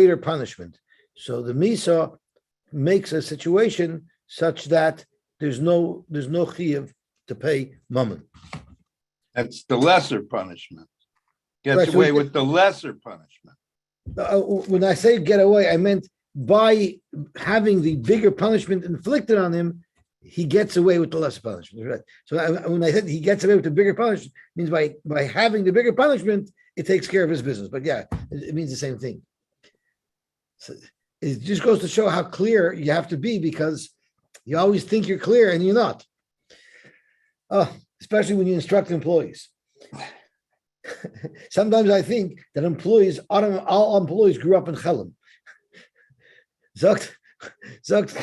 greater punishment. So the Misa makes a situation such that there's no chiyuv to pay mammon. That's the lesser punishment. Gets Right, so away with the lesser punishment. When I say get away, I meant by having the bigger punishment inflicted on him, he gets away with the lesser punishment. Right? So when I said he gets away with the bigger punishment, it means by having the bigger punishment, it takes care of his business. But yeah, it means the same thing. So it just goes to show how clear you have to be, because you always think you're clear and you're not. Especially when you instruct employees. Sometimes I think that all employees grew up in Chelm. Zakt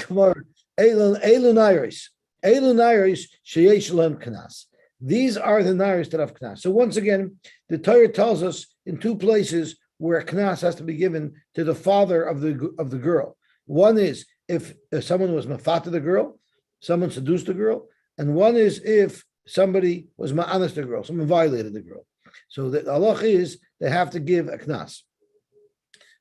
Gemara, Elu Nairis sheyesh lehem knas. These are the nairis that have knas. So once again, the Torah tells us in two places where knas has to be given to the father of the girl. One is if someone was mafata the girl, someone seduced the girl, and one is if somebody was ma'anas the girl, someone violated the girl. So the halach is they have to give a knas.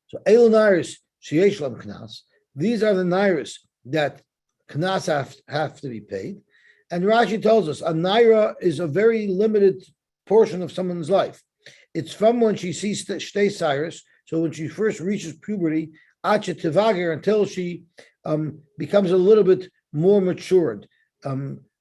So elu nairis sheyesh lehem knas. These are the nairis that knas have to be paid. And Rashi tells us a naira is a very limited portion of someone's life. It's from when she sees shtei cyrus, so when she first reaches puberty, acha tevager, until she becomes a little bit more matured.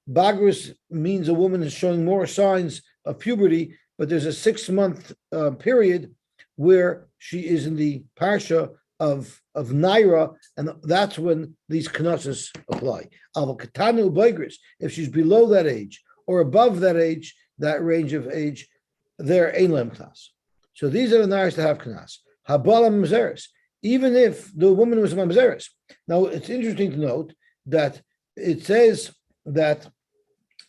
Bagris means a woman is showing more signs of puberty, but there's a 6-month period where she is in the parsha of naira, and that's when these knossos apply. Avokatanu bagris, if she's below that age or above that age, that range of age, they're ein lem knas. So these are the nairas to have knas. Habala mamzeres, even if the woman was mamzeres. Now it's interesting to note that it says that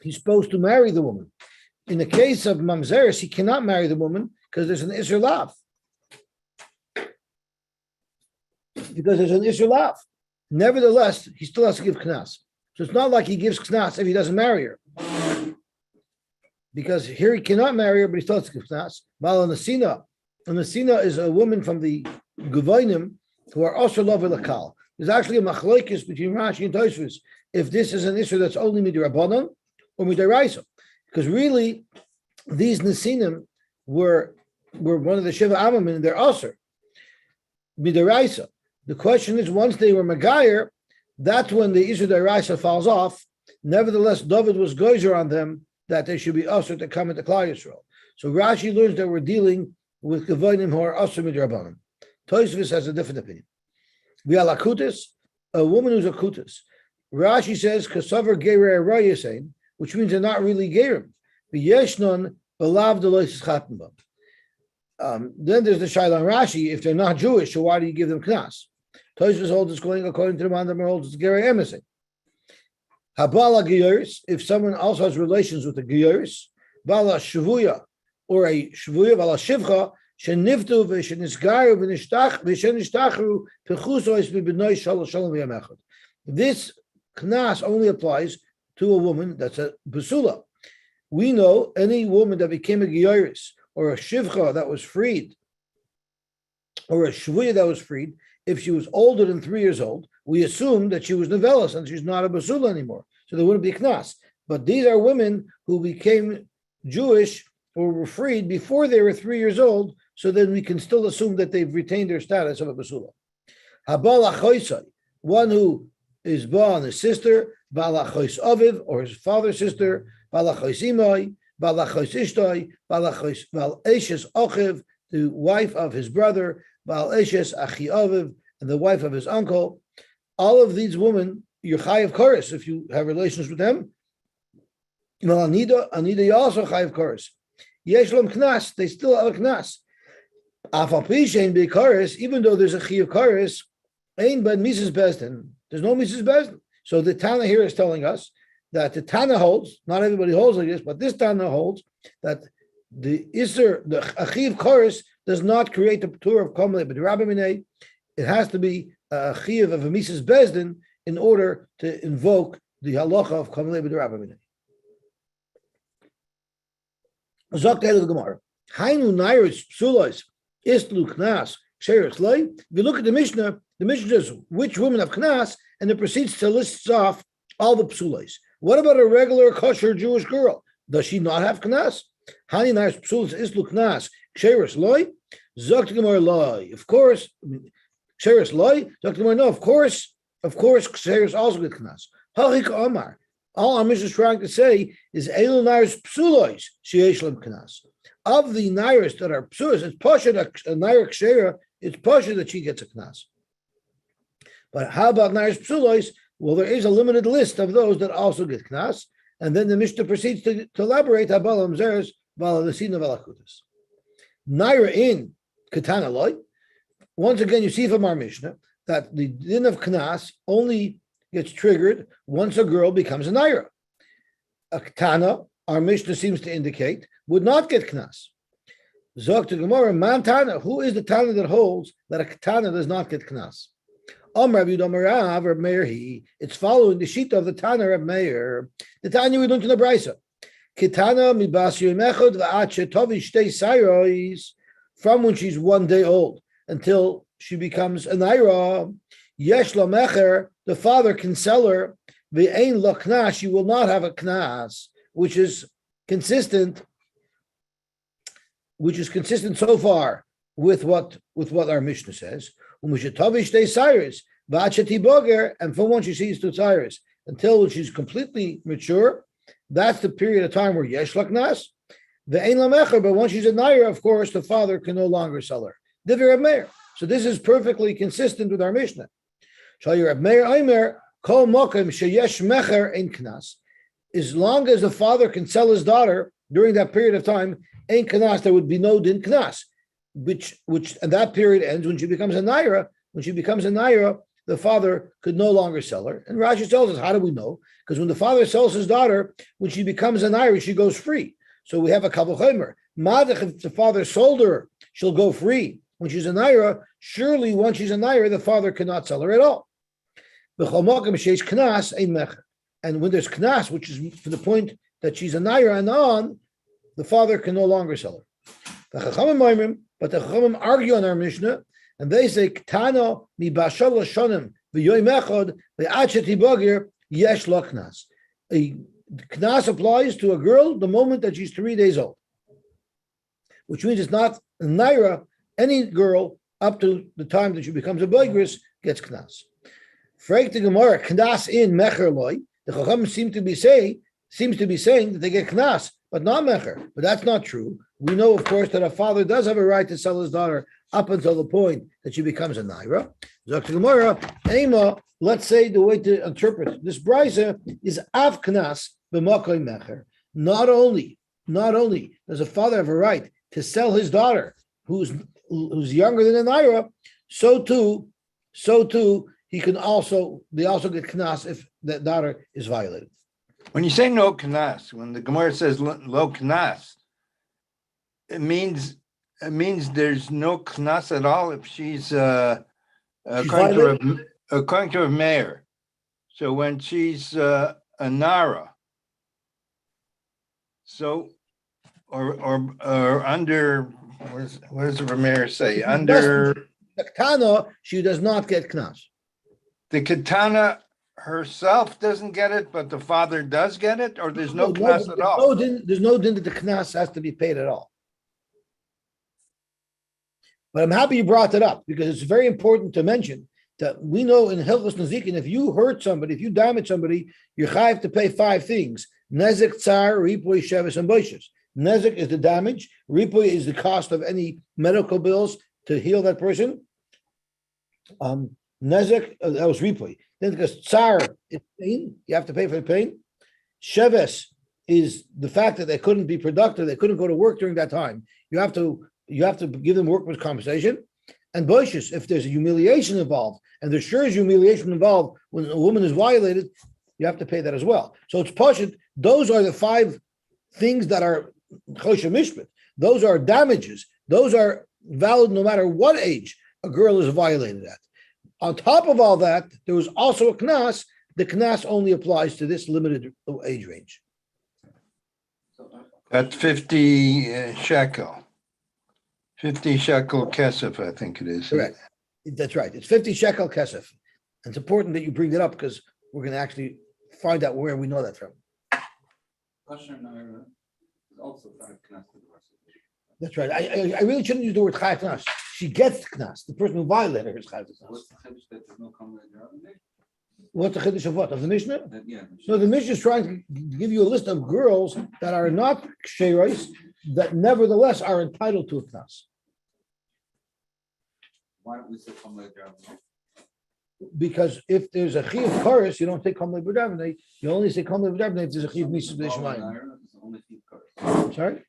he's supposed to marry the woman. In the case of mamzeres, he cannot marry the woman because there's an isur lav. Because there's an isur lav. Nevertheless, he still has to give knas. So it's not like he gives knas if he doesn't marry her. Because here he cannot marry her, but he still has to give knas. Val Nasina. And Nasina is a woman from the Guvainim who are also love lakal. There's actually a machlokes between Rashi and Tosfos if this is an issue that's only midrabanan or midaraisa. Because really, these Nasinim were one of the Shiva Amam, and they're also midaraisa. The question is, once they were Magayer, that's when the Isur Daraisa falls off. Nevertheless, David was gozer on them that they should be usher to come into Klal Yisrael. So Rashi learns that we're dealing with Gevonim who are usher midrabanan. Tosfos has a different opinion. We are lakutis, a woman who's a kutis. Rashi says kasaver gerer rayasein, which means they're not really gerim. V'yeshnon belav delois chatnba. Then there's the Shailan Rashi. If they're not Jewish, so why do you give them knas? Tosfos holds it's going according to the Mandam holds it's gerer emesin. Habala giyoris, if someone also has relations with a giyoris, bala shvuya or a shvuya, bala shivcha, shenivtu v'shenisgaru v'shenishtachu pechusois v'benoy shalom v'yamechad. This knas only applies to a woman that's a basula. We know any woman that became a giyoris or a shivcha that was freed, or a shvuya that was freed, if she was older than 3 years old, we assume that she was novellas and she's not a basula anymore. So there wouldn't be knas. But these are women who became Jewish or were freed before they were 3 years old, so then we can still assume that they've retained their status of a basula. Habal achoisai, one who is born his sister, bal achois aviv, or his father's sister, bal achois imai, bal achois ishtai, bal eshes achiv, the wife of his brother, bal eshes achi aviv, and the wife of his uncle. All of these women, you're chayav koros if you have relations with them. Well, Anida, you also chayav koros. Yeshlom knas, they still have a knas. Afal pishein be koros, even though there's a chayav koros, ain't but Mrs. Bezdin. There's no Mrs. Bezdin. So the Tana here is telling us that the Tana holds, not everybody holds like this, but this Tana holds that the achiv koros does not create the tour of Komle, but Rabbi Minei, it has to be a chiv of a Mrs. Bezdin in order to invoke the halacha of Komle b'd Rabbi Minei. Zok the Gemara. Hainu nairis psulos istlu knas ksheris loy. If you look at the Mishnah says which women have knas, and it proceeds to list off all the psulos. What about a regular kosher Jewish girl? Does she not have knas? Hani nars psulos islu knas ksheris loy. Zok gemar loy. Of course, ksheris loy. Zok gemar no. Of course, ksheris also get knas. Hachik Omar. All our Mishnah is trying to say is elu nars psulos sheyesh lem knas. Of the nairas that are psulos, it's pasha that a naira kshera. It's pasha that she gets a knas. But how about nairas psulos? Well, there is a limited list of those that also get knas, and then the Mishnah proceeds to elaborate habalam zeres valalasina valakutas. Naira in katana loy. Once again, you see from our Mishnah that the din of knas only gets triggered once a girl becomes a naira. A katana, our Mishnah seems to indicate, would not get knas. Zok to Gemara, man tana. Who is the tana that holds that a katana does not get knas? It's following the sheet of the Tana Reb Meir. The Tanya we learned in the Brisa. Kitana mibas yomechod va'at shetovi shtei sayros, from when she's 1 day old until she becomes a naira. Yesh lo mecher, the father can sell her. Ve'ein lo knas, she will not have a knas, which is consistent so far with what our Mishnah says. And from when she sees to Cyrus until she's completely mature, that's the period of time where yesh laknas. The ein lamecher, but once she's a naira, of course, the father can no longer sell her. Divir Reb Meir. So this is perfectly consistent with our Mishnah. Reb Meir Aimer kol mokem sheyesh mecher ein knas. As long as the father can sell his daughter during that period of time, ein knas, there would be no din knas. Which and that period ends when she becomes a naira. When she becomes a naira, the father could no longer sell her. And Rashi tells us, how do we know? Because when the father sells his daughter, when she becomes a naira, she goes free. So we have a kavul chomer. Madach, if the father sold her, she'll go free. When she's a naira, surely once she's a naira, the father cannot sell her at all. And when there's knas, which is to the point that she's a naira and on, the father can no longer sell her. But the Chachamim argue on our Mishnah, and they say, "Ktana mi bashal shonim v'yoyim echad ve'ad shetibagir yesh lo knas." A knas applies to a girl the moment that she's 3 days old, which means it's not a naira. Any girl up to the time that she becomes a boigris gets knas. Freik the Gemara, knas in mecher loy. The Chachamim seems to be saying that they get knas, but not mecher. But that's not true. We know, of course, that a father does have a right to sell his daughter up until the point that she becomes a naira. Zok Gemara, Ema, let's say the way to interpret this brisa is av knas b'makoy mecher. Not only does a father have a right to sell his daughter who's younger than a naira, so too they also get knas if that daughter is violated. When you say no knas, when the Gemara says lo knas, it means there's no knas at all if she's according to a mayor. So when she's a nara, so or under what does the mayor say? Under the katana, she does not get knas. The katana herself doesn't get it, but the father does get it, or there's no knas at all. There's no din that the knas has to be paid at all. But I'm happy you brought that up because it's very important to mention that we know in Hilchos Nezikin, if you hurt somebody, if you damage somebody, you're chayav to pay 5 things: nezek, tsar, ripoy, shevis, and boishes. Nezek is the damage. Ripoy is the cost of any medical bills to heal that person. Nezek, that was ripoy. Then because tsar is pain, you have to pay for the pain. Sheves is the fact that they couldn't be productive, they couldn't go to work during that time. You have to give them workers' compensation. And boishes, if there's a humiliation involved, and there sure is humiliation involved when a woman is violated, you have to pay that as well. So it's pashut. Those are the 5 things that are choshev mishpat. Those are damages. Those are valid no matter what age a girl is violated at. On top of all that, there was also a knas. The knas only applies to this limited age range. That's 50 shekel. 50 shekel kesef, I think it is. Correct. That's right. It's 50 shekel kesef. And it's important that you bring that up because we're going to actually find out where we know that from. Also knas. That's right. I really shouldn't use the word chayav knas. She gets knas. The person who violated her is chayav knas. What's the chiddush that there's no common denominator? What's the chiddush of what? Of the Mishnah? Yeah. No, the Mishnah is trying to give you a list of girls that are not ksheros, that nevertheless are entitled to a knas. Why don't we say common denominator? Because if there's a chiyuv chorus, you don't say kamei b'davnei. You only say kamei b'davnei if there's a chiyuv mitzvah b'shemayim. Only few cars. Sorry?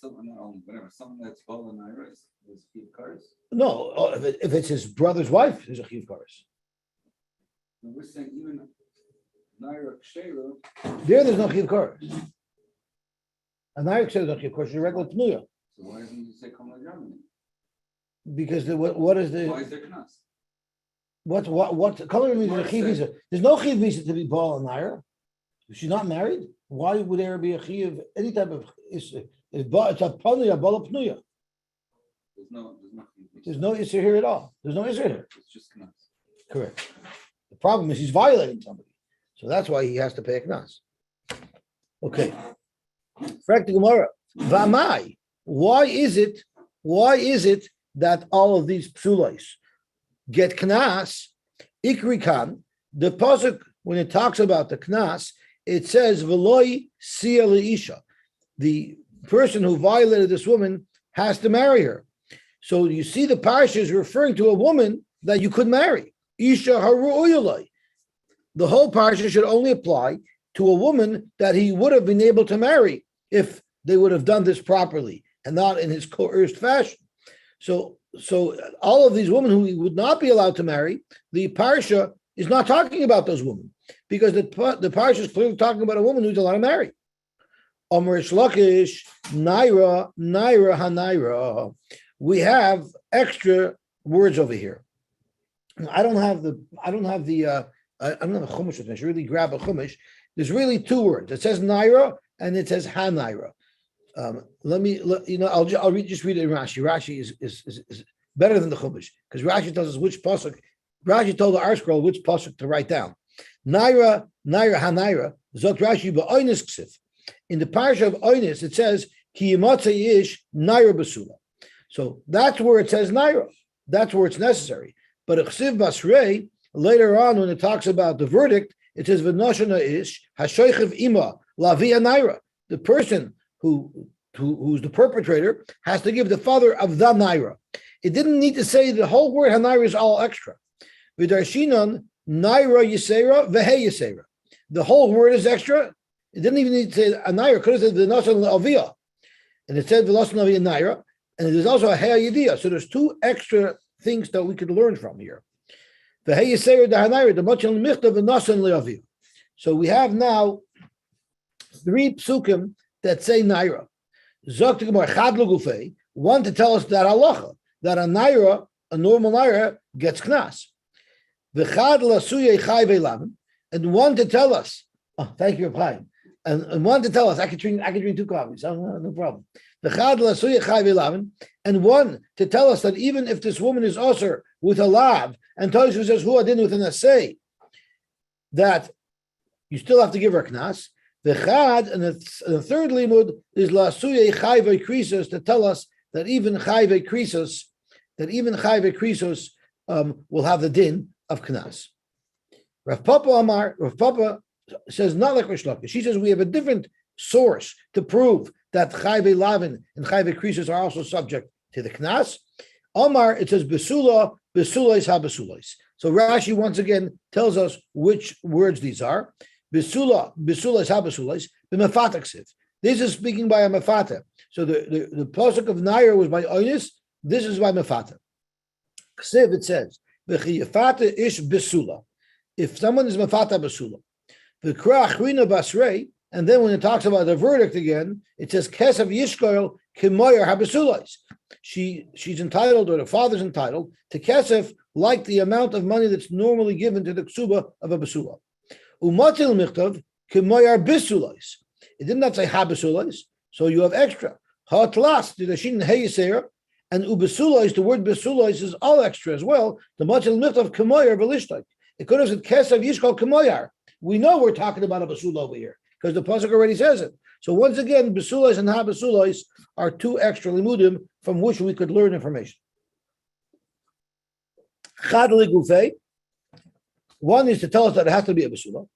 Someone not only whatever. Someone that's ball and Ira is few cars. No, if it's his brother's wife, there's a chiyuv chorus. And we're saying even Naira Kshera. There's no chiyuv chorus. And I said no chiyuv chorus is a regular tnuya. So why doesn't he say common denominator? Because what is the Why is there knas? what color means a chiyuv visa? There's no chiyuv visa to be ball and Naira. If she's not married, why would there be a chiyuv? Any type of it's a panuya, bala pnuya. There's no issue here at all. There's no issue here. It's just knas. Correct. The problem is he's violating somebody, so that's why he has to pay a knas. Okay. Frag the Gemara. V'amai. Why is it that all of these psulais get knas? Ikrikan. The pasuk when it talks about the knas, it says v'loi sia leisha. The person who violated this woman has to marry her. So you see the parsha is referring to a woman that you could marry. Isha haru'uyalai. The whole parsha should only apply to a woman that he would have been able to marry if they would have done this properly and not in his coerced fashion. So all of these women who he would not be allowed to marry, the parsha is not talking about those women because the parsha is clearly talking about a woman who's allowed to marry. Omer Shlakish, Naira, Hanaira. We have extra words over here. I don't have a chumash with me. I should really grab a chumash. There's really two words. It says Naira and it says Hanaira. I'll just read it in Rashi. Rashi is better than the chumash because Rashi tells us which pasuk. Rashi told the art scroll which pasuk to write down. Naira, Hanaira. Zok Rashi ba'oinus ksif. In the parsha of Oinus, it says Ki yimatzei ish Naira basula. So that's where it says Naira. That's where it's necessary. But Chsiv Basrei, later on when it talks about the verdict, it says V'noshana ish hashoichev ima lavia Naira. The person who's the perpetrator has to give the father of the Naira. It didn't need to say the whole word Hanaira is all extra. V'darshinon Naira Yisera v'he Yisera. The whole word is extra. It didn't even need to say a Naira. Could have said V'noshana Avia. And it said V'noshana Avia Naira. And there's also a Hea Yediyah. So there's two extra things that we could learn from here. The Hea Yisera the Hanaira, the Machal Michta V'noshana Le'avia. So we have now 3 psukim that say Naira. Zok to Gemara Chad L'Gufei, one to tell us that halacha, that a Naira, a normal Naira, gets knas. V'chad L'Asuyei Chai Ve'Lavan, and one to tell us, thank you, Chaim. And one to tell us, I could drink 2 coffees, no problem. V'chad L'Asuyei Chai Ve'Lavan, and one to tell us that even if this woman is osir with a lav, and Toshu says who adin with an assay, that you still have to give her knas. The chad and the third limud is la'asuyei chayvei krisos to tell us that even chayvei krisos, will have the din of knas. Rav Papa says not like Rish Lakish. She says we have a different source to prove that chayvei lavin and chayvei krisos are also subject to the knas. Omar, it says besula is ha-besulais. So Rashi once again tells us which words these are. Besula is ha-besulais, b'mefata ksiv. This is speaking by a mefata. So the pasuk of Nair was by Oinus, this is by mefata. Ksiv, it says, v'chiyafata ish besula. If someone is mefata besula. V'kra achrina basrei, and then when it talks about the verdict again, it says, kesav yishkoil kimoyer ha-besulais. She's entitled, or the father's entitled, to kesef like the amount of money that's normally given to the ksuba of a besula. Umatil michtav kemoyar bisulais. It did not say ha besulais, so you have extra. Hatlas did a shin heyisera And ubesulois, the word besulois is all extra as well. The much of kemoyer velishtai. It could have said kesav yishkol kemoyar. We know we're talking about a basula over here because the pasuk already says it. So once again, besulois and habasulois are two extra limudim from which we could learn information. Chad legufei. One is to tell us that it has to be a basula.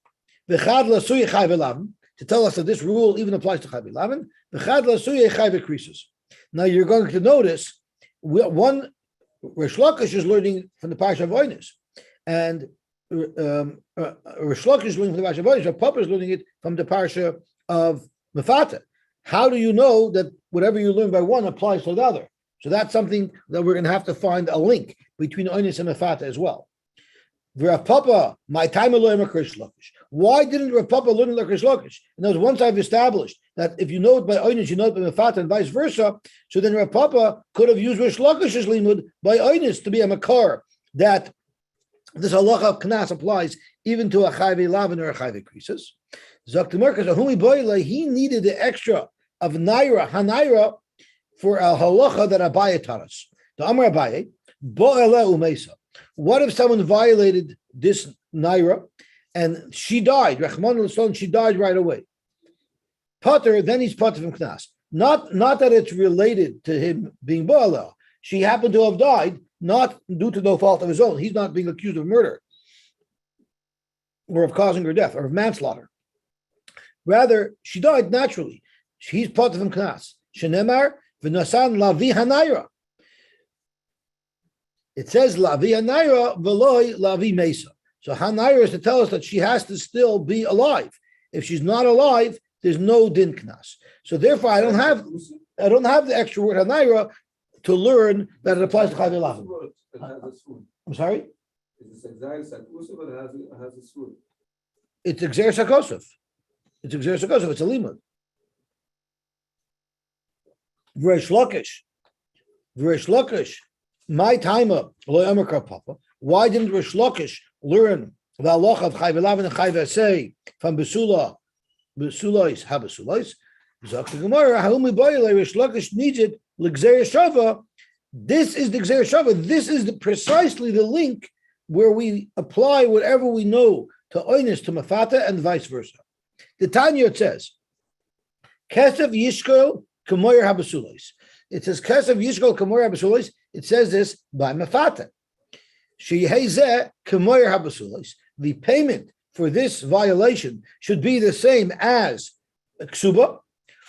V'chad lasuye chayv elaven, to tell us that this rule even applies to chayv elaven. V'chad lasuye chayv krisus. Now you're going to notice one Rish Lakish is learning from the Parsha of Oinus, and Rish Lakish is learning from the Parsha of Oinus. Rav Papa is learning it from the Parsha of Mefata. How do you know that whatever you learn by one applies to the other? So that's something that we're going to have to find a link between Oinus and Mefata as well. Rav Papa, my time alone, Rish Lakish. Why didn't Rav Papa learn like Rish Lakish? In other words, once I've established that if you know it by Oinus, you know it by Mefata, and vice versa, so then Rav Papa could have used Rish Lakish's limud by Oinus to be a makar, that this halacha of knas applies even to a chayve lavin or a chayve krisis. Zaktimarkas, Ahumi Boile, he needed the extra of hanaira, for a halacha that Abaye taught us. The Amar Abaye, Bo'ele Umesa. What if someone violated this naira and she died? Rahman al she died right away. Potter, then he's potter from knas. Not that it's related to him being bo'ala. She happened to have died, not due to no fault of his own. He's not being accused of murder or of causing her death or of manslaughter. Rather, she died naturally. He's potter from knas. Shenemar v'nasan lavi hanaira. It says lavi hanaira v'loi lavi mesa. So hanaira is to tell us that she has to still be alive. If she's not alive, there's no din knas. So therefore, I don't have the extra word hanaira to learn that it applies to chayv lavin. I'm sorry. It's exeris sakusov, but it has a swoon. It's exeris sakosov. It's exeris sakosov. It's a limud. V'reish Lakish. My timer, Papa. Why didn't Rish Lakish learn the halacha of chayv lavin and chayv asay from besulois habasulois? Zakti Gemara, Haumi Boyle, Rish Lakish needs it. L'gzeir shava. This is the gzeir shava. This is precisely the link where we apply whatever we know to oinus to mafata and vice versa. The Tanya says, Kesav yishkol kamoyer habasulois. It says Kesav yishkol kamoyer habasulois. It says this by mafata. Shehezeh kamoyer habasulois. The payment for this violation should be the same as ksuba.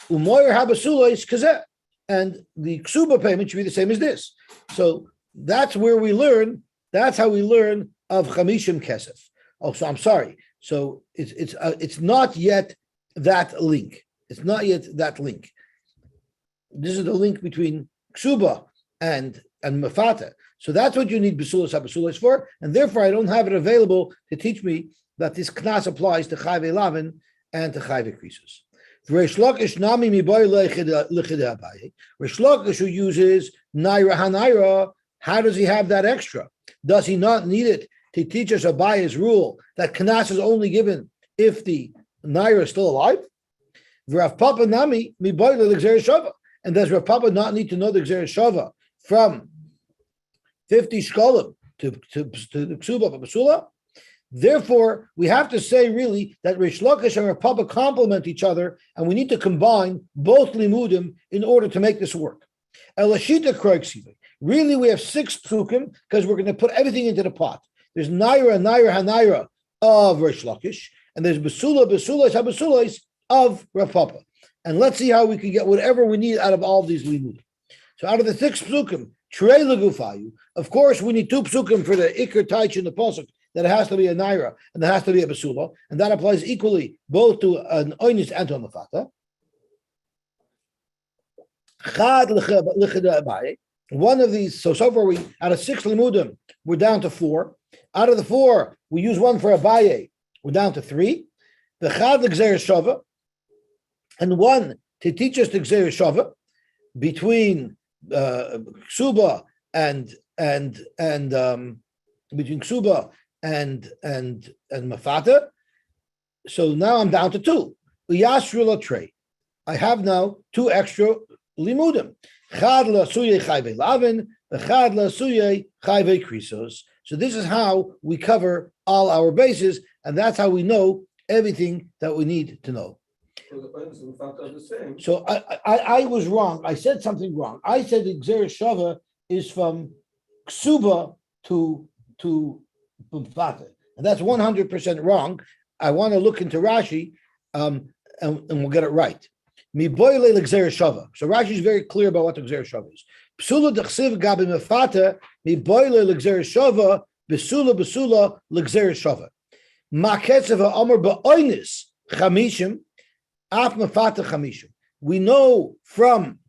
Umoyer habasulois kazeh. And the ksuba payment should be the same as this. So that's where we learn. That's how we learn of chamishim kesef. Oh, so I'm sorry. So it's not yet that link. It's not yet that link. This is the link between ksuba and mafata. So that's what you need besulas habasulas for, and therefore I don't have it available to teach me that this knas applies to chayve lavin and to chayve krisus. Rish Lakish nami miboy lechid Abaye. Rish Lakish who uses naira hanaira, how does he have that extra? Does he not need it to teach us Abaye's rule that knas is only given if the naira is still alive? Rav Papa nami miboy lechid shava. And does Rav Papa not need to know the gzeir shava from 50 shkolim to the ksuba basula? Therefore, we have to say really that Rish Lakish and Rav Papa complement each other, and we need to combine both limudim in order to make this work. Elashita kroiksiva. Really, we have 6 psukim because we're going to put everything into the pot. There's naira, hanaira of Rish Lakish, and there's basulas, habasulas of Rav Papa. And let's see how we can get whatever we need out of all of these limudim. So out of the 6 psukim, trei legufayu. Of course, we need 2 psukim for the ikar taich in the pasuk, that it has to be a naira and there has to be a basula, and that applies equally both to an oinus and to a mafata. Chad l'chida Abaye. One of these, so far we out of 6 limudim, we're down to 4. Out of the 4, we use 1 for Abaye, we're down to 3. The chad l'gzeir shava, and 1 to teach us the gzeir shava between ksuba and between ksuba and mafata. So now I'm down to 2. Uyashru trey. I have now 2 extra limudim. Chad la'asuyei chayve lavin, v'chad la'asuyei chayve krisos. So this is how we cover all our bases, and that's how we know everything that we need to know. So the oinus and mefata are the same. So I was wrong. I said something wrong. I said the Gzeres Shava is from Ksuba to Mfata. And that's 100% wrong. I want to look into Rashi, and we'll get it right. Mi boile l'Gzeres Shava. So Rashi is very clear about what the Gzeres Shava is. Psula d'chsiv gabi Mfata, mi boile l'Gzeres Shava, besula l'Gzeres Shava. Ma ketzev ha'omer ba'oinis chamishim, af Mfata chamishim. We know from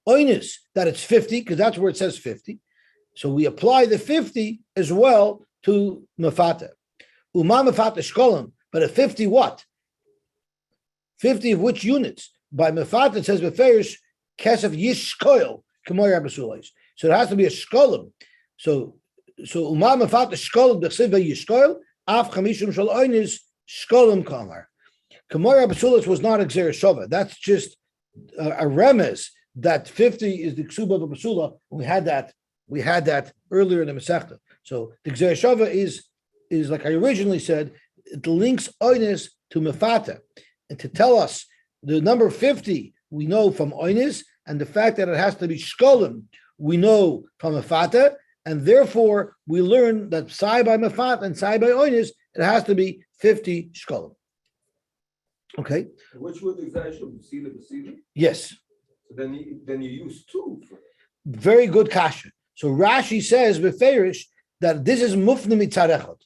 oinis that it's 50, because that's where it says 50. So we apply the 50 as well to Mefata. Uma Mefata Shkolim, but at 50 what? 50 of which units? By Mefata it says Beferish Kesef Yishkoil Kemoy Abasulis. So it has to be a Shkolim. So Uma Mefata Shkolim Bechsiv Yishkoil Af Chamishim Shal Oinis Shkolim Kamar. Kemoy Abasulis was not a Gzeres Shava. That's just a remez that 50 is the Ksuba of Basula. We had that earlier in the Masechta. So the Gzeres Shava is like I originally said, it links Oinis to Mefata. And to tell us the number 50, we know from Oinis, and the fact that it has to be Shkolim, we know from Mefata, and therefore we learn that Sai by Mefata and Sai by Oinis, it has to be 50 Shkolim. Okay? Which would the Gzeres Shava? Basila? Yes. So then you use two. Very good kasha. So Rashi says Beferish that this is Mufni Mitzarechot,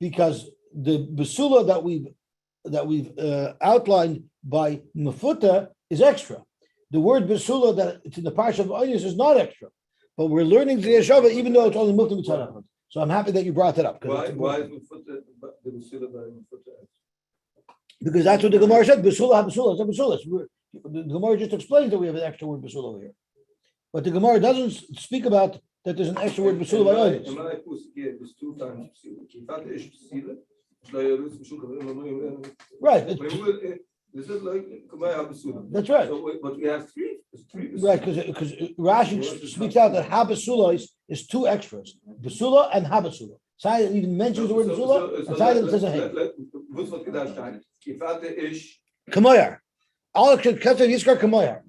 because the Basula that we've outlined by Mefuta is extra. The word Basula that it's in the Parsha of Oinis is not extra, but we're learning the Yeshava even though it's only Mufni Mitzarechot. So I'm happy that you brought that up. Why is Mefuta the Basila by Mefuta? Because that's what the Gemara said. Basula, Basula, it's a Basula. The Gemara just explains that we have an extra word Basula over here. But the Gemara doesn't speak about that there's an extra word Basula by Oinis. There's two times Basila. Right. That's right. But we have three. Right, because Rashi speaks out that Habasula is two extras, Basula and Habasula. Sai even mentions the word Basula, and Sai it says a hey. Kamoyar. All Ketzer Yizkar Kamoyar.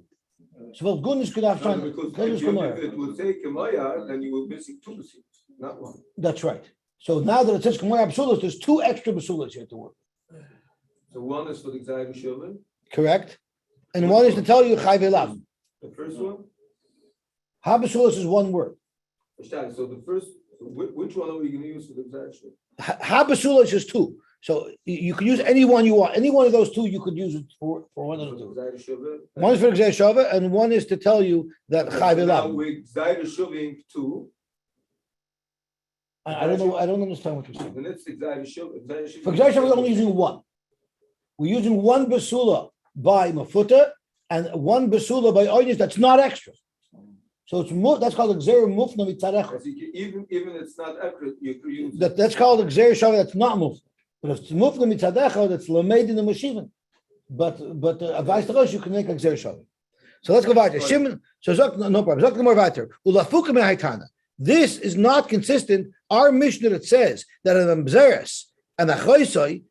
So well, goodness could have time. Because if it would say Kamoyar, then you were missing two basulas, not one. That's right. So now that it says Kamoyar Basulas, there's two extra Basulas here to work. So one is for the Gzeres Shava. Correct. And one is to tell you Chayve Lav. The first one? Habasulas is one word. So the first, which one are we going to use for the Gzeres Shava? Habasulas is two. So you can use any one you want. Any one of those two you could use it for one of the two. One is for Gzeres Shava, and one is to tell you that Chayve Lav. Now we're Gzeres Shaving two. I don't know. I don't understand what you're saying. Then it's the Gzeres Shava. For Gzeres Shava, we're only using one. We're using one Basula by Mafuta and one Basula by Oinis that's not extra. So it's that's called a Gzeres Mufna Mitzarechot. Even it's not extra, you could use That's called a Gzeres Shava that's not Mufna. But if it's Mufna Mitzarechot, it's Lamed in the Mashivan. But Avais Tarosh, you can make a Gzeres Shava. So let's go weiter. Shimon, so no problem. Zok more weiter. Ulafuka mehaitana. This is not consistent. Our Mishnah that says that an Amzeres and a Choisoi,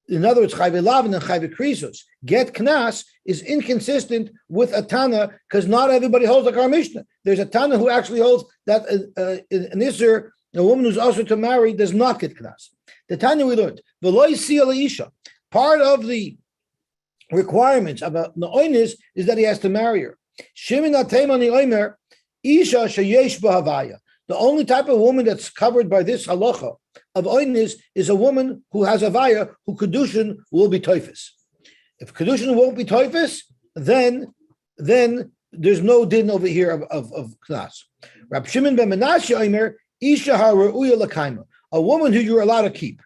in other words, Chayve Lavin and Chayve Krisos, get Knas, is inconsistent with a Tana, because not everybody holds like our Mishnah. There's a Tana who actually holds that an Isser, a woman who's also to marry, does not get Knas. The Tana we learned, V'loi Siyah Isha. Part of the requirements of a Na'oinis is that he has to marry her. Shimon Ateimani Oimer, Isha Sheyesh B'Havaya. The only type of woman that's covered by this halacha of oinis is a woman who has a vaya, who kedushin will be toifus. If kedushin won't be toifus, then there's no din over here of knas. Rab Shimon ben Menashe Omer, Isha ha'ra'uya l'kaima, a woman who you're allowed to keep.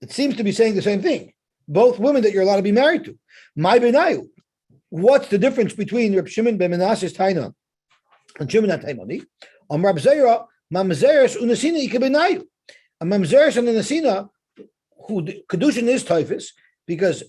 It seems to be saying the same thing. Both women that you're allowed to be married to. My benayu. What's the difference between Rab Shimon ben Menashe's taina and Shimon HaTaimani? Rab Zera, Mamzeres unasina ikabenayu. A mamzeres and a nasina, who kedushin is toifus, because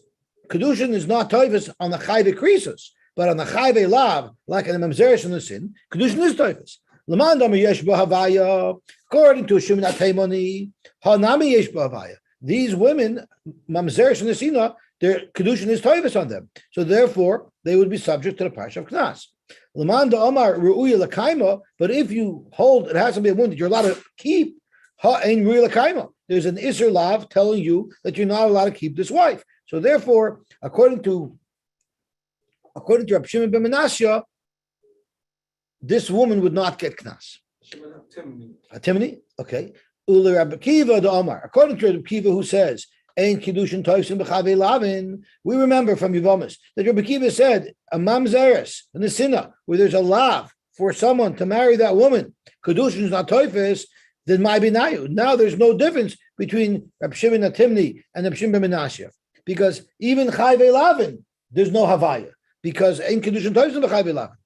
kedushin is not toifus on the chayve krisos. But on the chayve lav, like in the mamzeres and the sin, kedushin is toifus. L'man dami yesh bo havaya. According to Shimon Atemoni, hanami yesh bo havaya. These women, mamzeres and the sina, their kedushin is toifus on them. So therefore, they would be subject to the parsha of knas. L'man da Omar ru'uya l'kaima. But if you hold, it has to be a wound that you're allowed to keep. Ha'ein ru'uya l'kaima. There's an Isser lav telling you that you're not allowed to keep this wife. So therefore, according to Reb Shimon ben Menashe, this woman would not get knas. Timni, okay. Ule Rabbi Kiva the Omar. According to Rabbi Kiva, who says Ein kiddushin toifsim b'chavei lavin, we remember from Yevamis that Rabbi Kiva said a mamzeres in the sinna where there's a lav for someone to marry that woman, kiddushin is not toifis. Then my binayu. Now there's no difference between Reb Shimon Atimni and Reb Shimon ben Menashe, because even chayve lavin there's no havaya because in kedushin toivsim b'chayve lavin.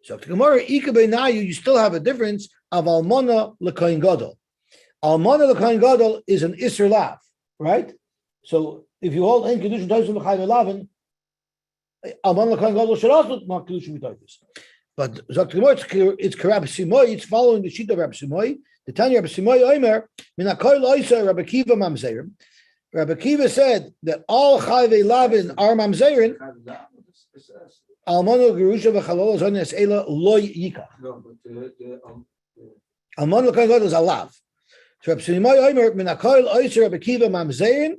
So to Gemara ika beinayu you still have a difference of almana l'kohen gadol. Almana l'kohen gadol is an iser lav, right? So if you hold in kedushin toivsim b'chayve lavin, almana l'kohen gadol should also not kedushin b'toivus. But Zok Gemara it's Rabbi Simoy. It's following the sheet of Rabbi Simoy. The Tanya Rabbi Simoy Omer Minakoy Loisa Rabbi Kiva Mamzerim. Rabbi Kiva said that all Chayve Lavin are Mamzerim. Almano Gerusha v'Chalol Zonas Ela Loy Yika. Almano Kohen Gadol is a lav. So Rabbi Simoy Omer Minakoy Loisa Rabbi Kiva Mamzerim.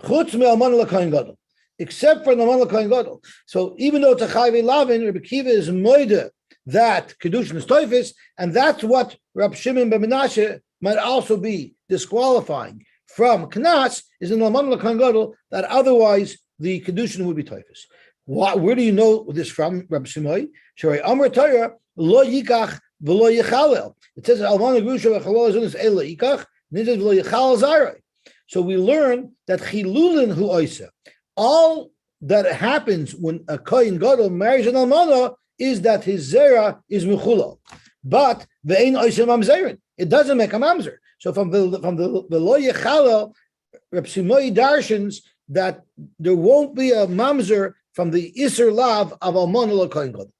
Chutz me Almano Kohen Gadol. Except for the Almano Kohen Gadol. So even though it's a Chayve Lavin, Rabbi Kiva is moide that kedushin is toifis, and that's what Rabbi Shimon ben Menashe might also be disqualifying from knas is in the Alman l'Kohen Gadol that otherwise the kedushin would be toifis. Where do you know this from, Rabbi Shimon? Sharei Amar Torah lo yikach v'lo yichalel. It says Alman l'Grusha v'chalol zunis ela yikach, and it says v'lo yichalel zayrei. So we learn that chilulin hu oisa. All that happens when a Kohen Gadol marries an almana is that his zera is mechula, but ve'ein oisem mamzerin. It doesn't make a mamzer. So from the lo yechalel, Reb Simoy darshans that there won't be a mamzer from the iser lav of almana l'kohen gadol.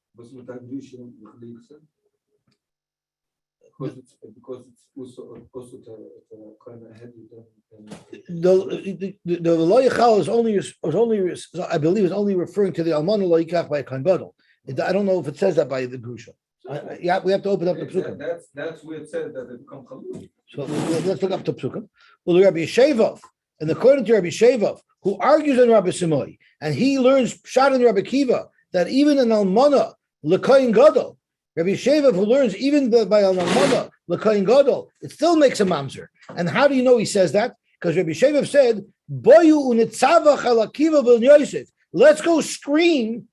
Because it's also to kind of heavy. The lo yechal is only I believe is only referring to the almana lo yikach by a kohen gadol. I don't know if it says that by the grusha. Yeah, we have to open up the psukim. That's where it says that it becomes chalul. So let's look up the psukim. Well, Rabbi Yeshevov, and according to Rabbi Yeshevov, who argues in Rabbi Simoy, and he learns pshat in Rabbi Kiva that even an almana l'kohen gadol, Rabbi Yeshevov who learns even by an almana l'kohen gadol, it still makes a mamzer. And how do you know he says that? Because Rabbi Yeshevov said, "Boyu unitzavach ala Kiva ben Yosef." Let's go scream.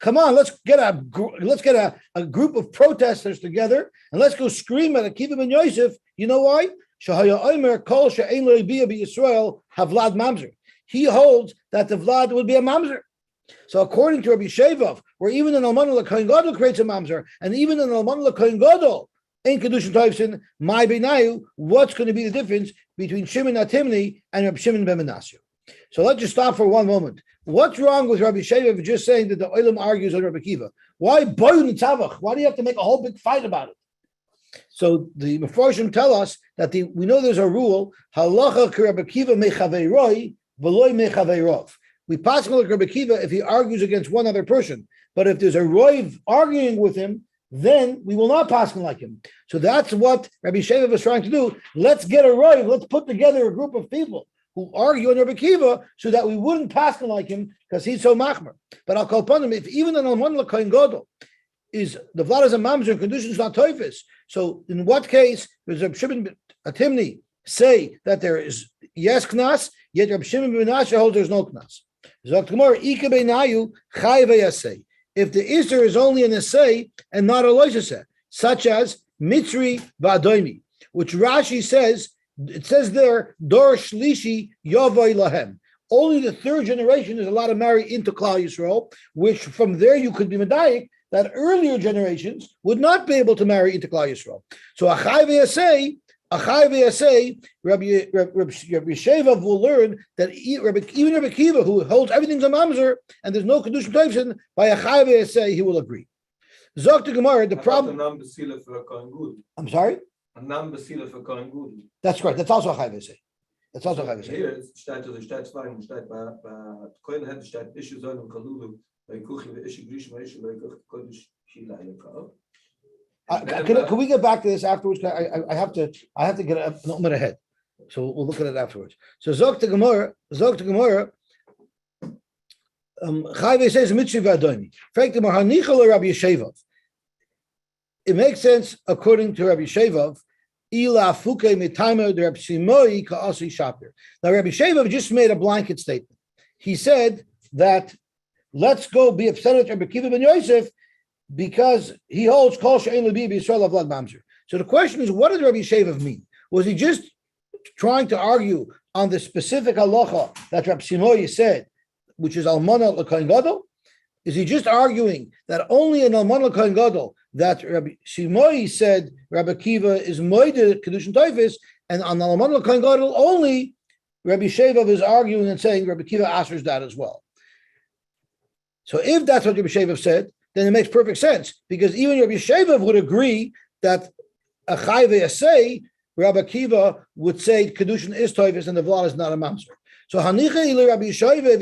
Come on, let's get a group of protesters together and let's go scream at Akiva ben Yosef. You know why? Shahaya Omer Kol She'ein Lo Yibia B'Yisrael Havlad Mamzer. He holds that the Vlad would be a Mamzer. So according to Rabbi Shevov, where even an Alman l'Kohen Gadol creates a Mamzer, and even an Alman l'Kohen Gadol ain't Kedushin Toivsin, my Beinayu, what's going to be the difference between Shimon Atimni and Rabbi Shimon ben Menashe? So let's just stop for one moment. What's wrong with Rabbi Shevov just saying that the Olam argues on Rabbi Kiva? Why boyun tzavach? Why do you have to make a whole big fight about it? So the Mefarshim tell us that we know there's a rule, halacha Rabbi Kiva mechaveiroi v'loy mechaveirov. We pass on like Rabbi Kiva if he argues against one other person, but if there's a roiv arguing with him, then we will not pass him like him. So that's what Rabbi Shevov is trying to do. Let's get a roiv. Let's put together a group of people who argue on Rabbi Kiva so that we wouldn't pass him like him because he's so machmer. But I'll call upon him if even an alman l'kohen gadol is the vlad is a mamzer conditions not toifus. So in what case does Reb Shimon Atimni say that there is yes knas, yet Reb Shimon ben Menashe holds there's no knas? If the Isser is only an essay and not a loisaseh, such as Mitzri V'Adoimi, which Rashi says, it says there, Dor Shlishi Yavoy Lahem. Only the third generation is allowed to marry into Klal Yisrael, which from there you could be medayik that earlier generations would not be able to marry into Klal Yisrael. So Achai V'Yasei, Achai Rabbi Yeshevav will learn that even Rabbi Kiva, who holds everything's a mamzer, and there's no kedushin toifsin, by Achai v'yasei he will agree. Zok to Gemara, the problem. I'm sorry. That's correct. That's also Achai v'yasei. That's also Achai v'yasei. Here it's steht Ishu Zon and Kalulu, like Kuchi Ishu Grish Maishu, like Kodesh Shila Yakal. Can we get back to this afterwards? I have to get a minute ahead, so we'll look at it afterwards. So Zok to Gemara, Chayve says mitzvah v'adoni. Frank the Mahanichal Rabbi Yeshevav. It makes sense according to Rabbi Yeshevav. Ila fuke mitaymer the Rabbi Simoi ka'asi shapir. Now Rabbi Yeshevav just made a blanket statement. He said that let's go be upset with Rabbi Kiva ben Yosef, because he holds kol she'ein lebi b'Yisrael avlad mamzer. So the question is, what did Rabbi Yeshevav mean? Was he just trying to argue on the specific halacha that Rabbi Simoi said, which is almana l'kohen gadol? Is he just arguing that only in almana l'kohen gadol that Rabbi Simoi said Rabbi Kiva is moide kedushin toifis, and on almana l'kohen gadol only Rabbi Yeshevav is arguing and saying Rabbi Kiva answers that as well? So if that's what Rabbi Yeshevav said, then it makes perfect sense, because even Rabbi Yeshevav would agree that a Achai v'yasei, Rabbi Kiva would say kedushin is toifus and the vlad is not a mamzer. So Rabbi Yeshevav,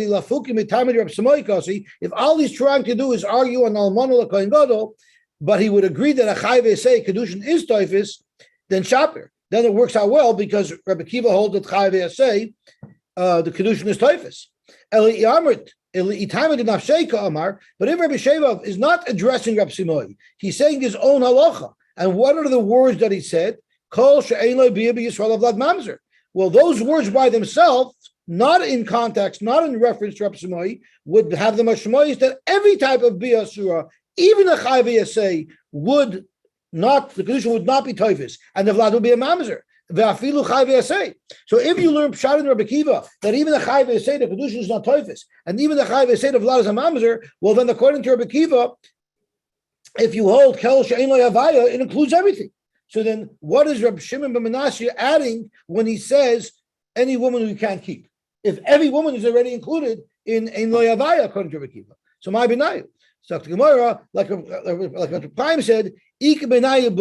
if all he's trying to do is argue on almana l'kohen gadol, but he would agree that a Achai v'yasei kedushin is toifus, then shapir. Then it works out well, because Rabbi Kiva holds that Achai v'yasei the kedushin is toifus. Eli Yamrit. But if Rabbi Shevav is not addressing Rabbi Simoi, he's saying his own halacha. And what are the words that he said? Kol she'ein lo b'yeh b'Yisrael avlad mamzer. Well, those words by themselves, not in context, not in reference to Rabbi Simoi, would have the mashmoyis that every type of bia surah, even a chai v'yasei, would not, the kedusha would not be toifus, and the vlad would be a mamzer. So if you learn Pshat in Rabbi Kiva that even the Chai v'yasei, the kedusha is not toifus, and even the Chai v'yasei, the vlad is a mamzer, well then according to Rabbi Kiva, if you hold kel she'ein lo yavaya, it includes everything. So then what is Rabbi Shimon ben Menashe adding when he says any woman who you can't keep? If every woman is already included in lo yavaya according to Rabbi Kiva. So my benayu. So the Gemara, like Dr. Prime said, even if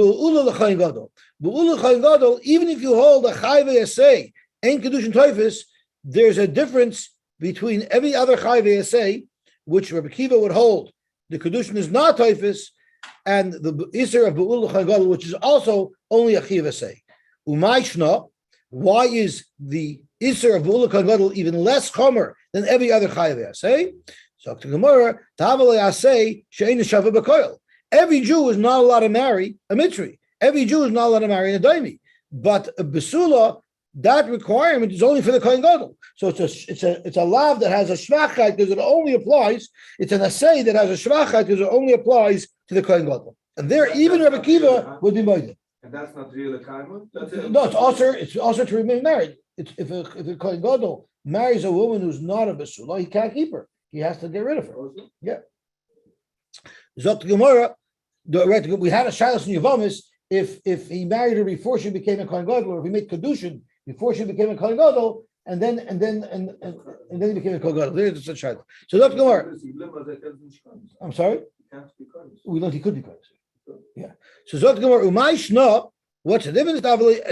you hold a chai v'yasei, ain't kedushin toifus, there's a difference between every other chai v'yasei, which Rabbi Kiva would hold. The kedushin is not toifus, and the iser of be'ul l'chayin gadol, which is also only a chai v'yasei. Umayshna, why is the iser of be'ul l'chayin gadol even less chomer than every other chai v'yasei? So to Gemara, every Jew is not allowed to marry a mitzri. Every Jew is not allowed to marry a daimi. But a besula, that requirement is only for the kohen gadol. So it's a lav that has a shvachait because it only applies. It's an assay that has a shvachait because it only applies to the kohen gadol. And there, even Rabbi Kiva would be moed. And that's not really a kaima? No, it's also to remain married. If a kohen gadol marries a woman who's not a besula, he can't keep her. He has to get rid of her. Yeah. Zot Gemara, we had a shalos in Yevamis. If he married her before she became a kohen gadol, or if he made kedushin before she became a kohen gadol, and then he became a kohen gadol. There's a shalos. So Zot Gemara. I'm sorry. We learned he could be kohen. Yeah. So Zot Gemara umay shna. What's the difference?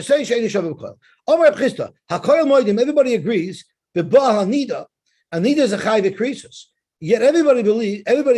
Say she'eni shavu kohen. Omar Abchista hakoyel moedim. Everybody agrees. B'ba hanida. Anida is a chai v'krisus. Yet everybody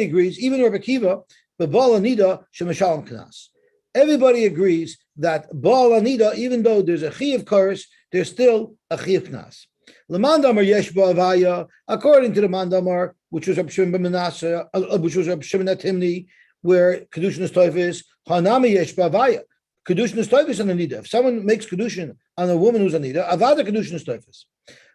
agrees, even Rabbi Kiva, but Baal Anida shemeshalom knas. Everybody agrees that Baal Anida, even though there's a chi of chorus, there's still a chi of knas. Lemandamar yesh ba'avaya, according to the Mandamar, which was Rabbi Shimon ben Menashe, which was Rabbi Shimon at Timni, where kedushin is toifus, hanami yesh ba'avaya. Kedushin is toifus on Anida. If someone makes kedushin on a woman who's Anida, avada kedushin is toifus.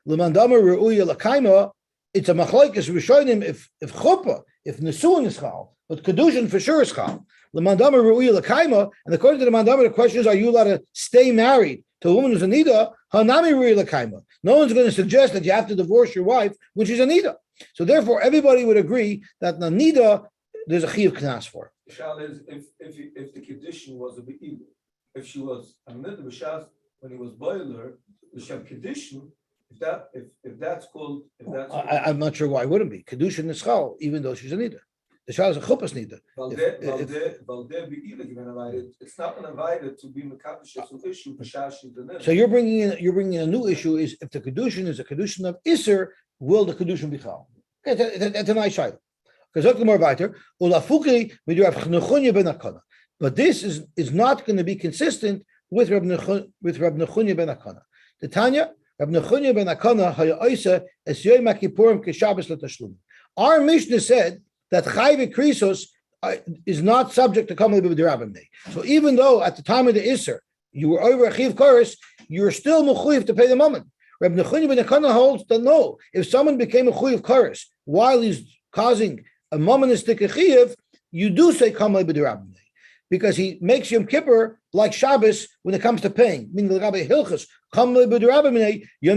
Lemandamar re'uya l'kaima. It's a machlokes rishonim if chuppah, if nesuin is chal, but kedushin for sure is chal. L'mandama ru'uya l'kaima, and according to the mandama, the question is: are you allowed to stay married to a woman who's a nida? Hanami ru'uya l'kaima. No one's going to suggest that you have to divorce your wife when she's a nida. So therefore, everybody would agree that the nida there's a chiyuv knas for. The shal is if the kedushin was a be'ilu, if she was a nida b'shas when he was boiler, the Shem Kedushin, if that's called, I'm not sure why it wouldn't be. Kedushin is Chal, even though she's a Nida. The Shal is a Chuppah's Nida. It's not an invited to be Mekadosh an issue. So you're bringing in a new issue is if the Kedushin is a Kedushin of Isser, will the Kedushin be Chal? Okay, that's a nice shayla. Because more weiter, Ulafuki with Rav Nechunya ben Akana. But this is not going to be consistent with Rav Nechunya ben Akana. The Tanya, Rav Nechunya ben Akana haya oisa es yoyim haKippurim keshabbos l'tashlum. Our Mishnah said that Chayve Krisos is not subject to Kamal b'Derabim. So even though at the time of the Isser you were over a Chiv Koros, you're still mechuyev to pay the moment. Rav Nechunya ben Akana holds that no, if someone became a Chiv Koros while he's causing a momentous Chiv, you do say Kamal b'Derabim. Because he makes Yom Kippur like Shabbos when it comes to paying. Meaning the Rabbi Hilchas, Yom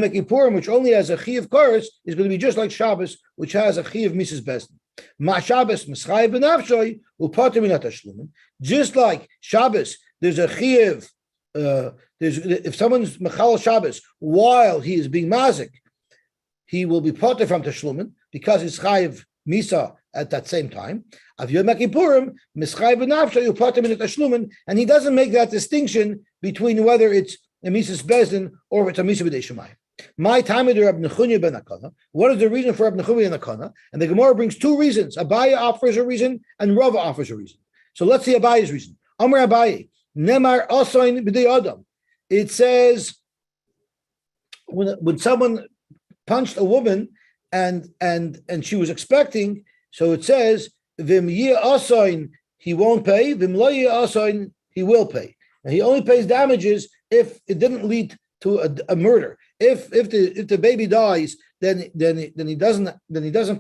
Kippurim, which only has a Chiv Koros, is going to be just like Shabbos, which has a Chiv Mrs. Besdin. Ma Shabbos Mischayev B'Nafshoy Upater Min HaTashlumin. Just like Shabbos, there's a Chiv. If someone's Mechal Shabbos while he is being mazik, he will be Pater from Tashlumin because he's Chayev Misa at that same time. Of Yom Kippurim, Mischai b'nafshay upater min tashlumin, and he doesn't make that distinction between whether it's a Mises Bezdin or it's a Misa b'dei Shemayim. My time of Rab Nechunya ben Akana. What is the reason for Rab Nechunya ben Akana? And the Gemara brings two reasons. Abaye offers a reason, and Rava offers a reason. So let's see Abaye's reason. Amar Abaye, Nemar Asain b'dei Adam. It says when someone punched a woman and she was expecting, so it says Vim Yeh Asain he won't pay, Vim Lo Yeh Asain he will pay. And he only pays damages if it didn't lead to a murder. If the baby dies, then he doesn't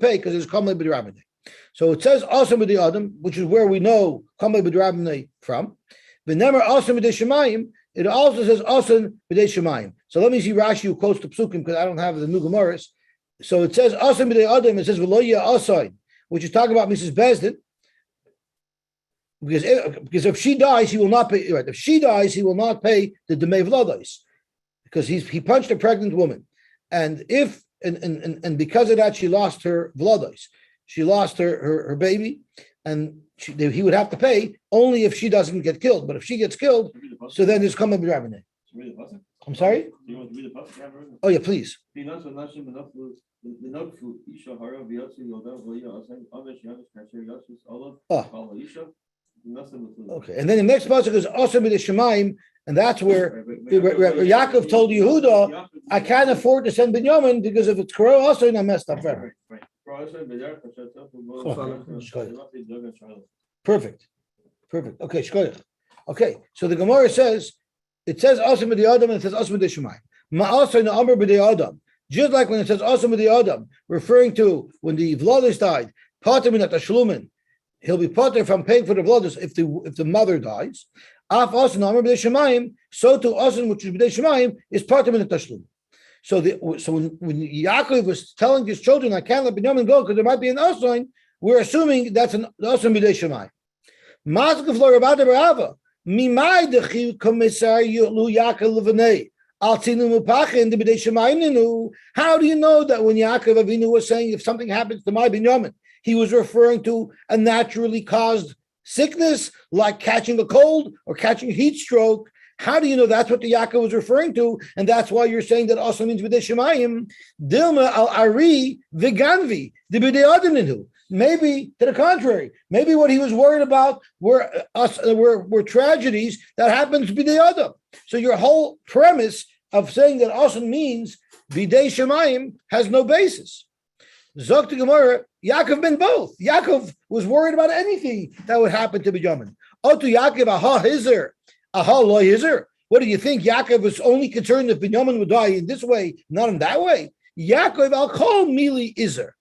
pay because it's Kamei B'Derabinei. So it says Asam B'Dei Adam, which is where we know Kamei B'Derabinei from. V'nemer Asam B'Dei Shemayim. It also says Asam B'Dei Shemayim. So let me see Rashi who quotes the Psukim because I don't have the new Gemaras. So it says Asam B'Dei Adam. It says V'lo Yeh Asain, which is talking about Mrs. Bezdin. Because if she dies, he will not pay. Right? If she dies, he will not pay the Demei Vlados because he punched a pregnant woman, and because of that, she lost her Vlados. She lost her baby, and he would have to pay only if she doesn't get killed. But if she gets killed, so then there's Kamei B'Derabinei. I'm sorry. Oh yeah, please. Okay, and then the next pasuk is also with the Shemaim, and that's where Yaakov told Yehuda, "I can't afford to send Binyamin because if it's Karo also, I messed up forever." Perfect. Okay, shkoyach. Okay, so the Gemara says it says also with the Adam and it says also with the Shemaim. Ma'aseh na'amar b'dei Adam. Just like when it says also with the Adam, referring to when the Vladis died, Pater min hatashlumin. He'll be pater from paying for the blood if the mother dies. Af asan amar b'dei Shemayim, so to asan which is b'dei Shemayim is pater min tashlum. So when Yaakov was telling his children, I can't let Binyamin go because there might be an asan, we're assuming that's an asan b'dei Shemayim. Maskef lo Rabbi Barava mimai dechi komisar yulu Yaakov levanei al tzinu mupachin de b'dei Shemayim ninu. How do you know that when Yaakov Avinu was saying if something happens to my Binyamin, he was referring to a naturally caused sickness like catching a cold or catching a heat stroke? How do you know that's what the Yaakov was referring to? And that's why you're saying that also means b'dei Shemayim. Dilma al ari v'ganvi the b'dei adaminu. Maybe to the contrary. Maybe what he was worried about were tragedies that happens b'dei adam. So your whole premise of saying that also means b'dei Shemayim has no basis. Zok to Gemara, Yaakov been both. Yaakov was worried about anything that would happen to Binyamin. Otu Yaakov, aha hizer, aha lo hizer. What do you think? Yaakov was only concerned if Binyamin would die in this way, not in that way. Yaakov, I'll call Mili Izer.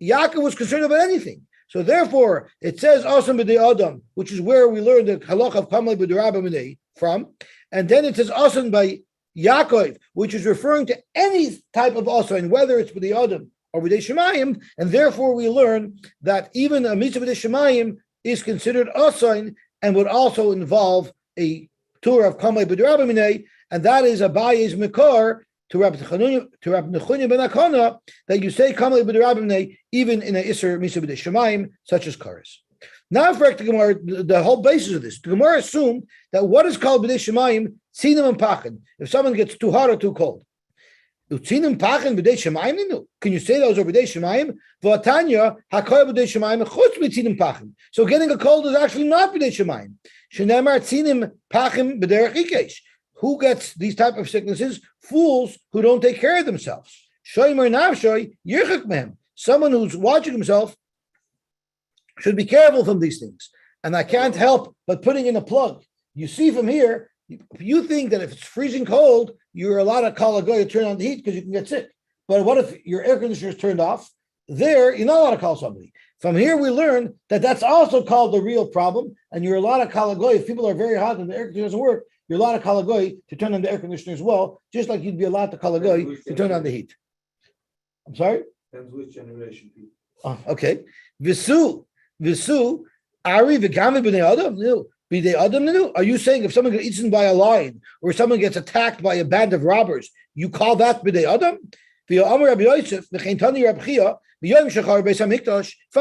Yaakov was concerned about anything. So therefore, it says Asam b'dei Adam, which is where we learned the halach of Kamei B'Derabinei from. And then it says Asam by Yaakov, which is referring to any type of Asam, whether it's b'dei Adam or b'dei Shemayim, and therefore we learn that even a mitzvah b'dei Shemayim is considered asayin and would also involve a tour of Kamei B'Derabinei, and that is Abaye's Mekor to Rabbi Nechunya ben Akana, that you say Kamali b'derabim even in a Isser Misa b'dei Shemaim, such as Kares. Now, for the Gemara, the whole basis of this, the Gemara assumed that what is called b'dei Shemaim, tzinim and pachin, if someone gets too hot or too cold. Tzinim pachin b'dei Shemaim, can you say those are b'dei Shemaim? V'atanya hakoy b'dei Shemaim chutz b'tzinim pachin. So getting a cold is actually not b'dei Shemaim. Shenemar tzinim pachin b'derech ikesh. Who gets these type of sicknesses? Fools who don't take care of themselves. Shomer nafshoy yirchak mehem. Someone who's watching himself should be careful from these things. And I can't help but putting in a plug. You see from here, you think that if it's freezing cold, you're allowed to call a guy to turn on the heat because you can get sick. But what if your air conditioner is turned off? There, you're not allowed to call somebody. From here, we learn that that's also called the real problem. And you're allowed to call a guy if people are very hot and the air conditioner doesn't work. You're allowed to call a guy to turn on the air conditioner as well, just like you'd be allowed to call a guy to turn on the heat. I'm sorry? Depends which generation people. Oh, okay. Visu, Ari v'gami b'nei adam? B'nei adam? Are you saying if someone gets eaten by a lion or someone gets attacked by a band of robbers, you call that b'nei adam? From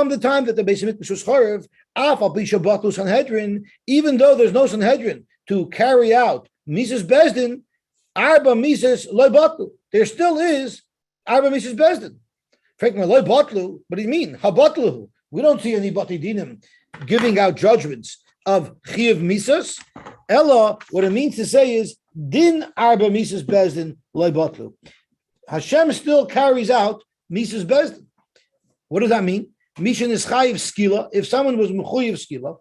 the time that the Beis Hamikdash was charev, even though there's no Sanhedrin to carry out Mises Bezdin, Arba Mises Loy there still is Arba Mises Bezdin. Loy Batlu, what do you mean? Habatlu. We don't see any Bati Dinim giving out judgments of Chiyav Mises. Ella, what it means to say is Din Arba Mises Bezdin Loy Batlu. Hashem still carries out Mises Bezdin. What does that mean? Mishan is chayiv skila. If someone was mechuyev skila,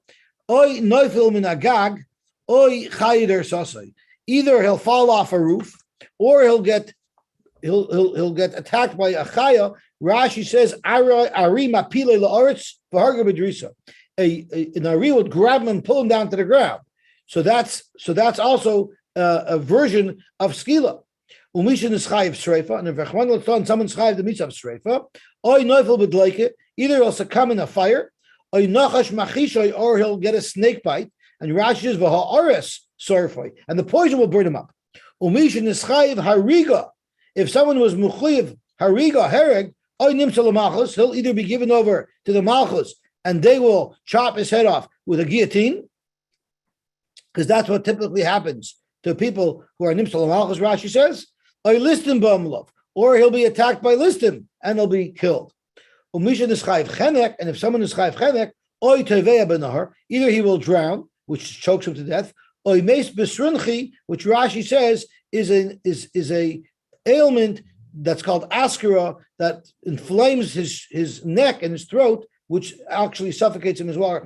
oy noifil min agag, oy chayider sasai. Either he'll fall off a roof, or he'll get attacked by a chaya. Rashi says ari mapile la'aretz v'harga b'drisa. An ari would grab him and pull him down to the ground. So that's also a version of skila. Umishan is chayiv sreifa, and if someone's chayiv the mitzvah sreifa, oy noifil b'dleike. Either he'll succumb in a fire, or he'll get a snake bite, and Rashi says v'ha'ares sorfoi, and the poison will burn him up. Umishin is chayiv hariga. If someone was muchayiv hariga hereg, oy nimsa l'malchus, he'll either be given over to the malchus, and they will chop his head off with a guillotine, because that's what typically happens to people who are nimsa l'malchus. Rashi says, oy listim b'amlov, or he'll be attacked by listim and he'll be killed. Umishan is chayiv chenek, and if someone is chayiv chenek, oy teveya benahar, either he will drown, which chokes him to death, oy meis besrunchi, which Rashi says is a ailment that's called askara that inflames his neck and his throat, which actually suffocates him as well.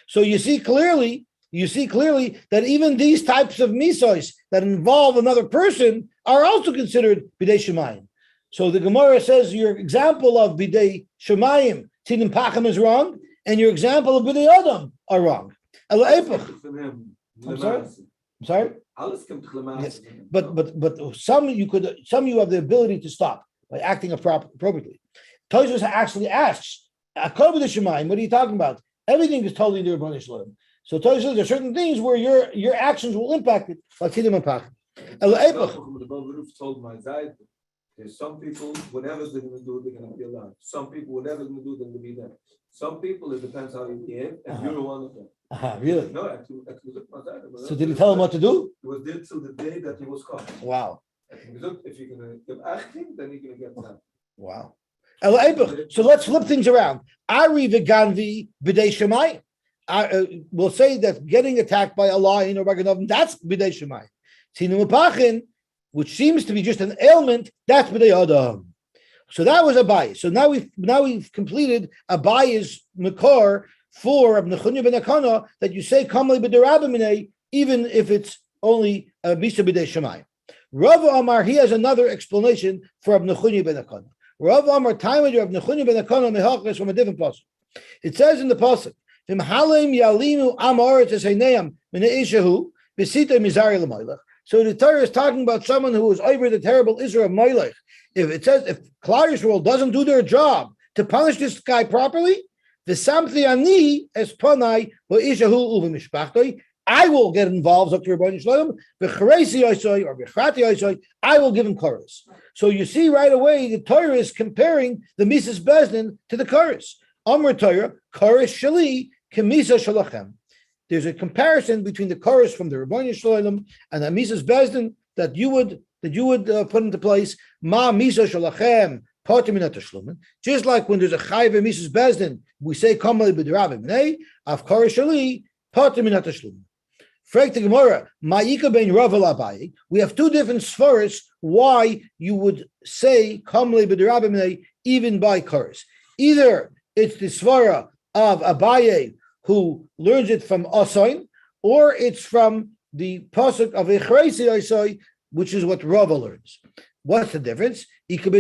So you see clearly that even these types of misos that involve another person are also considered b'dei shemayim. So the Gemara says your example of b'dei shemayim tinim pachim is wrong, and your example of b'dei adam are wrong. I'm sorry. Yes. But some you have the ability to stop by acting appropriately. Tosfos actually asks, "Akol b'dei shemayim, what are you talking about? Everything is totally the Rebbeinu Shalom." So Tosfos says there are certain things where your actions will impact it, like tinim and pachim. There's some people, whatever they're going to do, they're going to be allowed. Some people, whatever they're going to do, they're going to be there. Some people, it depends how you behave, and you're one of them. Really? No, actually, so did he tell him what to do? He was there till the day that he was caught. Wow. If you're going to give acting, then you're going to get that. Wow. So let's flip things around. Ari v'ganvi b'dei shemayim. We'll say that getting attacked by a lion or Raganov, that's b'dei shemayim. Tinu pachin, which seems to be just an ailment, that's b'dei adam. So that was Abai. So now we've completed Abai's Makor for Rabbi Nechunya ben Akana that you say Kamli b'derabimine, even if it's only Misa b'dei shemayim. Rav Amar, he has another explanation for Rabbi Nechunya ben Akana. Rav Amar, time with Rabbi Nechunya ben Akana mehachas from a different pasuk. It says in the pasuk, "V'im halim yalimu amaretz eseineam minei b'sita mizari l'maylech." So the Torah is talking about someone who is over the terrible Israel of Melech. If it says if Klal Yisrael doesn't do their job to punish this guy properly, the samti ani es panai v'ishahu uv'mishpachtoi I will get involved, Dr. Rebbeinu Shalom, B'charesi Yosy or B'chrati Yosy, I will give him chorus. So you see right away the Torah is comparing the Mises Bezdin to the chorus. Amr Torah, chorus Shali, Kemisa Shalachem. There's a comparison between the chorus from the Rebbeinu Shalom and the Mises Bezdin that you would put into place. Ma Misa Shalachem. Just like when there's a chayv and Mises Bezdin, we say Kamal b'derabim nei of Shali potem min hatashlumin. Frag the Gemara, Ma'ika ben Rav Abaye. We have two different svaros why you would say Kamal b'derabim nei even by chorus. Either it's the svara of Abaye who learns it from Asain, or it's from the pasuk of Echresi Osai, which is what Rava learns. What's the difference? If a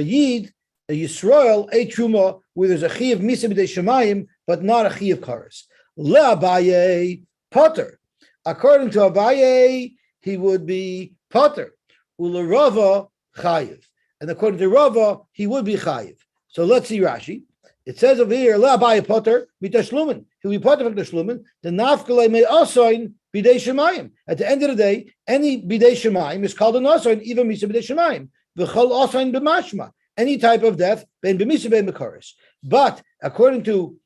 Yid, a Yisrael, a Truma, where there's a Chi of Misa b'dei Shemayim, but not a Chi of Karas. Le'abaye Potter. According to Abaye, he would be Potter. U'lerava Chayiv. And according to Rava, he would be Chayiv. So let's see Rashi. It says over here, Le'abaye Potter, mitashlumen. He'll be Potter from Tashlumen. The Nafkalei me asoin b'dei Shemayim. At the end of the day, any b'dei Shemayim is called an asoin, even Misa b'dei Shemayim. V'chol asoin b'mashma. Any type of death, ben b'misa ben b'karis. But according to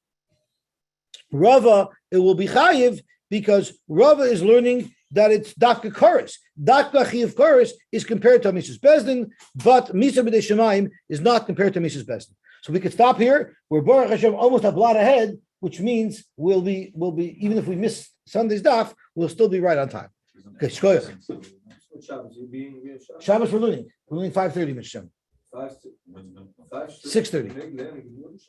Rava, it will be chayiv because Rava is learning that it's dafka karis. Dafka chiv karis is compared to Mrs. Bezdin, but Misa b'dei Shemayim is not compared to Mrs. Bezdin. So we could stop here. We're Baruch Hashem almost a blot ahead, which means we'll be even if we miss Sunday's daf, we'll still be right on time. Okay, Shkoyach. Shabbos we're learning. We're learning 5:30, Mr. 6:30.